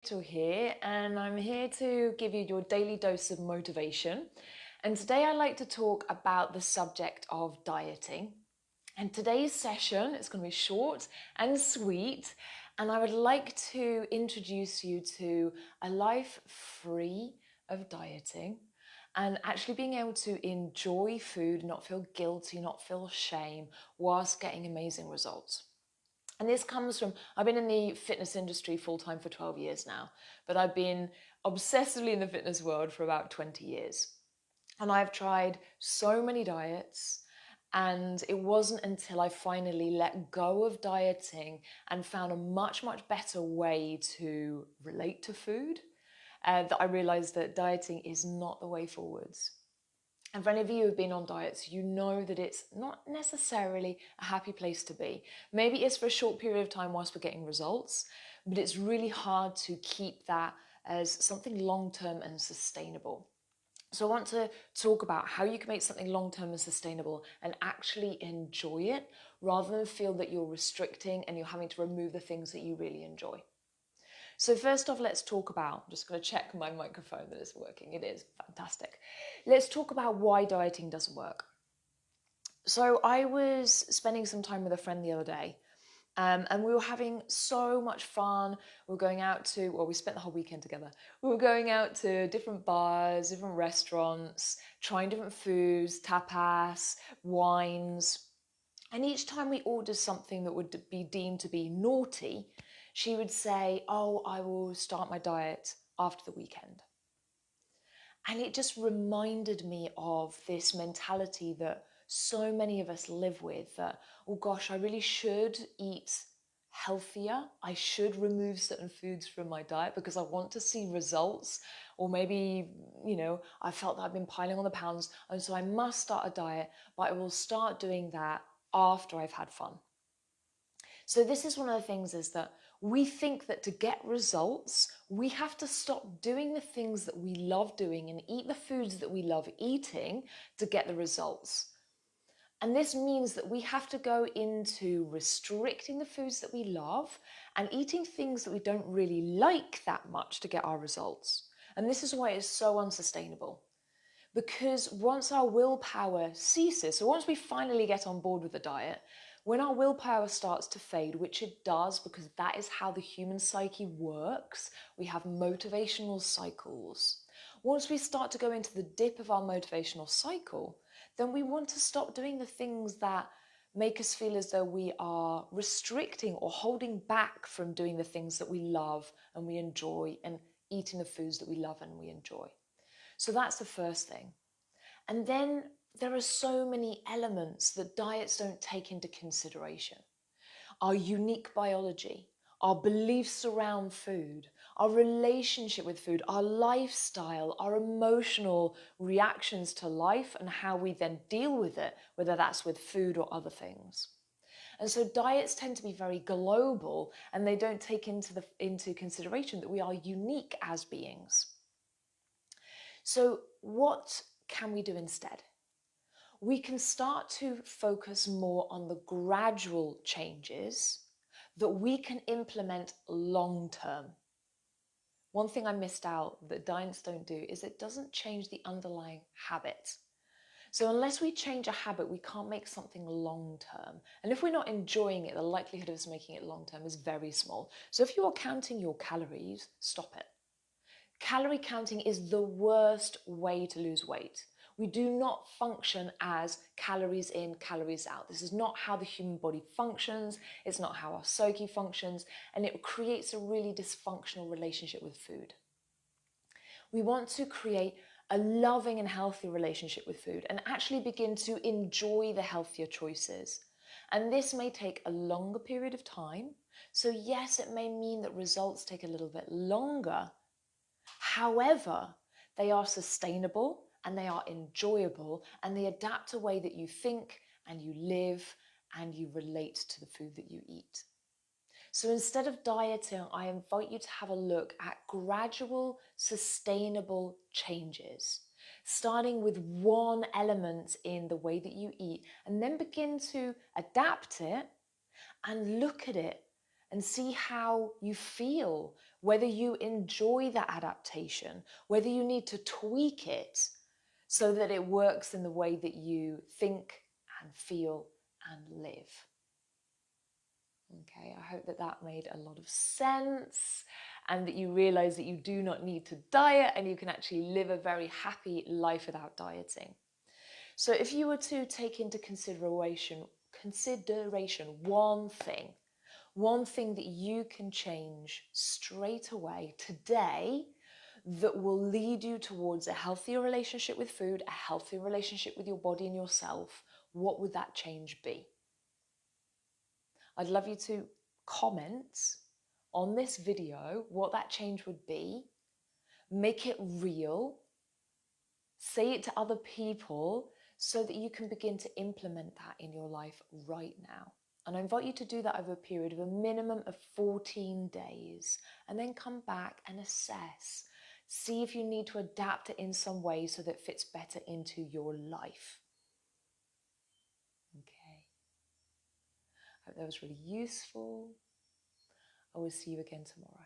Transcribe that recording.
Rachel here, and I'm here to give you your daily dose of motivation. And today I'd like to talk about the subject of dieting. And today's session is going to be short and sweet, and I would like to introduce you to a life free of dieting and actually being able to enjoy food, not feel guilty, not feel shame, whilst getting amazing results. And this comes from, I've been in the fitness industry full-time for 12 years now, but I've been obsessively in the fitness world for about 20 years. And I've tried so many diets, and it wasn't until I finally let go of dieting and found a much, much better way to relate to food that I realized that dieting is not the way forwards. And for any of you who've been on diets, you know that it's not necessarily a happy place to be. Maybe it's for a short period of time whilst we're getting results, but it's really hard to keep that as something long-term and sustainable. So I want to talk about how you can make something long-term and sustainable and actually enjoy it rather than feel that you're restricting and you're having to remove the things that you really enjoy. So first off, let's talk about, I'm just going to check my microphone that it's working. It is fantastic. Let's talk about why dieting doesn't work. So I was spending some time with a friend the other day, and we were having so much fun. We were going out to, well, we spent the whole weekend together. We were going out to different bars, different restaurants, trying different foods, tapas, wines. And each time we ordered something that would be deemed to be naughty, she would say, "Oh, I will start my diet after the weekend." And it just reminded me of this mentality that so many of us live with, that, oh gosh, I really should eat healthier. I should remove certain foods from my diet because I want to see results. Or maybe, I felt that I've been piling on the pounds, and so I must start a diet, but I will start doing that after I've had fun. So this is one of the things, is that we think that to get results, we have to stop doing the things that we love doing and eat the foods that we love eating to get the results. And this means that we have to go into restricting the foods that we love and eating things that we don't really like that much to get our results. And this is why it's so unsustainable. Because once our willpower ceases, so once we finally get on board with the diet, when our willpower starts to fade, which it does because that is how the human psyche works, we have motivational cycles. Once we start to go into the dip of our motivational cycle, then we want to stop doing the things that make us feel as though we are restricting or holding back from doing the things that we love and we enjoy and eating the foods that we love and we enjoy. So that's the first thing. And then there are so many elements that diets don't take into consideration. Our unique biology, our beliefs around food, our relationship with food, our lifestyle, our emotional reactions to life and how we then deal with it, whether that's with food or other things. And so diets tend to be very global, and they don't take into consideration that we are unique as beings. So what can we do instead? We can start to focus more on the gradual changes that we can implement long term. One thing I missed out that diets don't do is it doesn't change the underlying habit. So unless we change a habit, we can't make something long term. And if we're not enjoying it, the likelihood of us making it long term is very small. So if you are counting your calories, stop it. Calorie counting is the worst way to lose weight. We do not function as calories in, calories out. This is not how the human body functions. It's not how our psyche functions, and it creates a really dysfunctional relationship with food. We want to create a loving and healthy relationship with food and actually begin to enjoy the healthier choices. And this may take a longer period of time. So yes, it may mean that results take a little bit longer. However, they are sustainable and they are enjoyable, and they adapt a way that you think and you live and you relate to the food that you eat. So instead of dieting, I invite you to have a look at gradual, sustainable changes, starting with one element in the way that you eat, and then begin to adapt it and look at it and see how you feel whether you enjoy that adaptation, whether you need to tweak it so that it works in the way that you think and feel and live. Okay, I hope that that made a lot of sense and that you realize that you do not need to diet and you can actually live a very happy life without dieting. So if you were to take into consideration one thing that you can change straight away today that will lead you towards a healthier relationship with food, a healthier relationship with your body and yourself, what would that change be? I'd love you to comment on this video what that change would be. Make it real. Say it to other people so that you can begin to implement that in your life right now. And I invite you to do that over a period of a minimum of 14 days and then come back and assess. See if you need to adapt it in some way so that it fits better into your life. Okay. I hope that was really useful. I will see you again tomorrow.